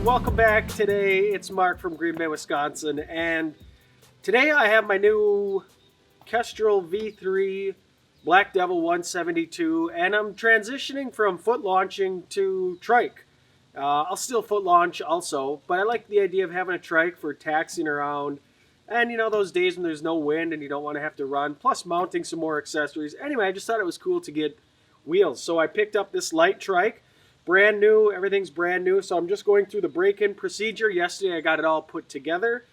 welcome back. Today it's Mark from Green Bay, Wisconsin, and today I have my new Kestrel V3 Black Devil 172, and I'm transitioning from foot launching to trike. I'll still foot launch also, but I like the idea of having a trike for taxiing around, and you know, those days when there's no wind and you don't want to have to run, plus mounting some more accessories. Anyway, I just thought it was cool to get wheels, so I picked up this Lite trike. Brand new, everything's brand new, so I'm just going through the break-in procedure. Yesterday I got it all put together.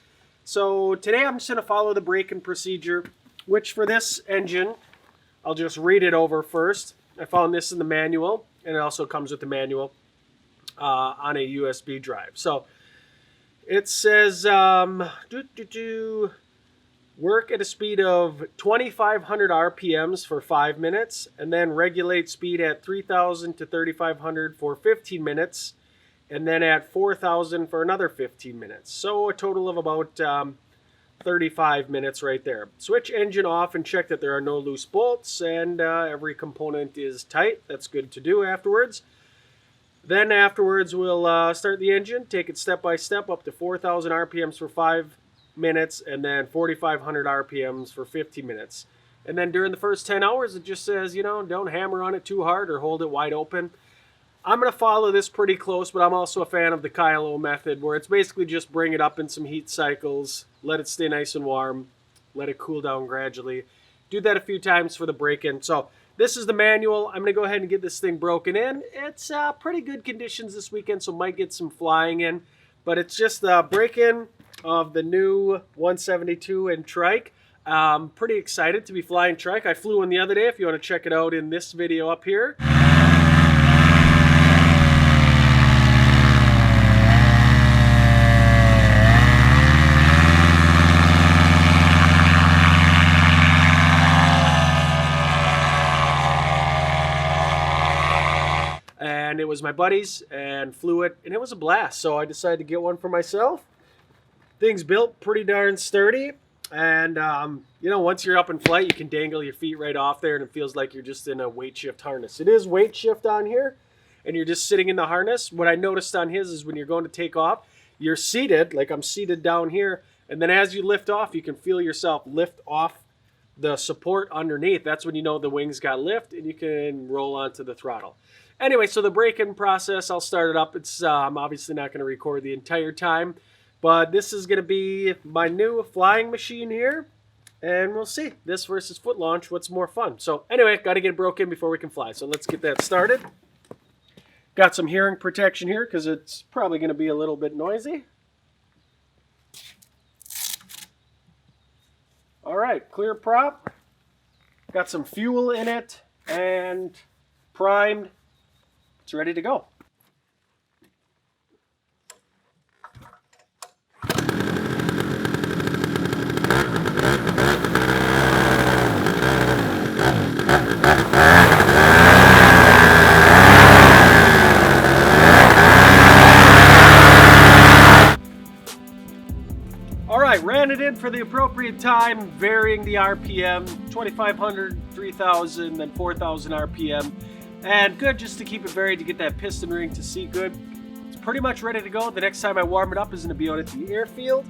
So today I'm just going to follow the break-in procedure, which for this engine, I'll just read it over first. I found this in the manual, and it also comes with the manual on a USB drive. So it says, work at a speed of 2,500 RPMs for 5 minutes, and then regulate speed at 3,000 to 3,500 for 15 minutes, and then at 4,000 for another 15 minutes. So a total of about 35 minutes right there. Switch engine off and check that there are no loose bolts, and every component is tight. That's good to do afterwards. Then afterwards we'll start the engine, take it step by step up to 4,000 RPMs for 5 minutes, and then 4,500 RPMs for 50 minutes. And then during the first 10 hours, it just says, you know, don't hammer on it too hard or hold it wide open. I'm going to follow this pretty close, but I'm also a fan of the Kylo method, where it's basically just bring it up in some heat cycles, let it stay nice and warm, let it cool down gradually. Do that a few times for the break-in. So this is the manual. I'm going to go ahead and get this thing broken in. It's pretty good conditions this weekend, so might get some flying in. But it's just the break-in of the new 172 and trike. Pretty excited to be flying trike. I flew one the other day, if you want to check it out in this video up here. And it was my buddy's, and flew it, and it was a blast. So I decided to get one for myself. Thing's built pretty darn sturdy, and you know, once you're up in flight, you can dangle your feet right off there, and it feels like you're just in a weight shift harness. It is weight shift on here, and you're just sitting in the harness. What I noticed on his is when you're going to take off, you're seated, like I'm seated down here, and then as you lift off, you can feel yourself lift off the support underneath. That's when you know the wings got lift, and you can roll onto the throttle. Anyway, so the break-in process, I'll start it up. It's I'm obviously not going to record the entire time, but this is going to be my new flying machine here, and we'll see. This versus foot launch, what's more fun? So anyway, got to get it broken before we can fly. So let's get that started. Got some hearing protection here because it's probably going to be a little bit noisy. All right, clear prop. Got some fuel in it and primed. It's ready to go. Alright, ran it in for the appropriate time, varying the RPM, 2,500, 3,000, then 4,000 RPM. And good just to keep it varied to get that piston ring to see good. It's pretty much ready to go. The next time I warm it up is going to be out at the airfield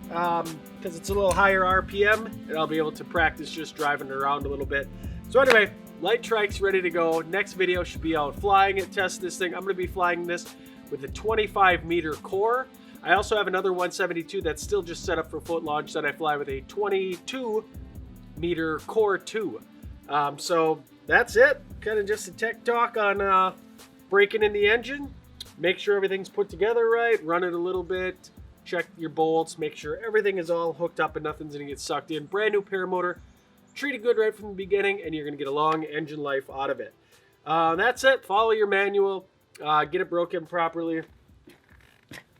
because it's a little higher RPM, and I'll be able to practice just driving it around a little bit. So anyway, Lite trike's ready to go. Next video should be out flying it, test this thing. I'm going to be flying this with a 25-meter core. I also have another 172 that's still just set up for foot launch that I fly with a 22-meter core too. So that's it. Kind of just a tech talk on breaking in the engine. Make sure everything's put together right. Run it a little bit. Check your bolts. Make sure everything is all hooked up and nothing's going to get sucked in. Brand new paramotor. Treat it good right from the beginning, and you're going to get a long engine life out of it. That's it. Follow your manual. Get it broken properly.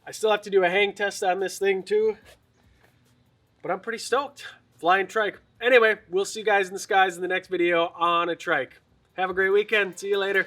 I still have to do a hang test on this thing too. But I'm pretty stoked. Flying trike. Anyway, we'll see you guys in the skies in the next video on a trike. Have a great weekend. See you later.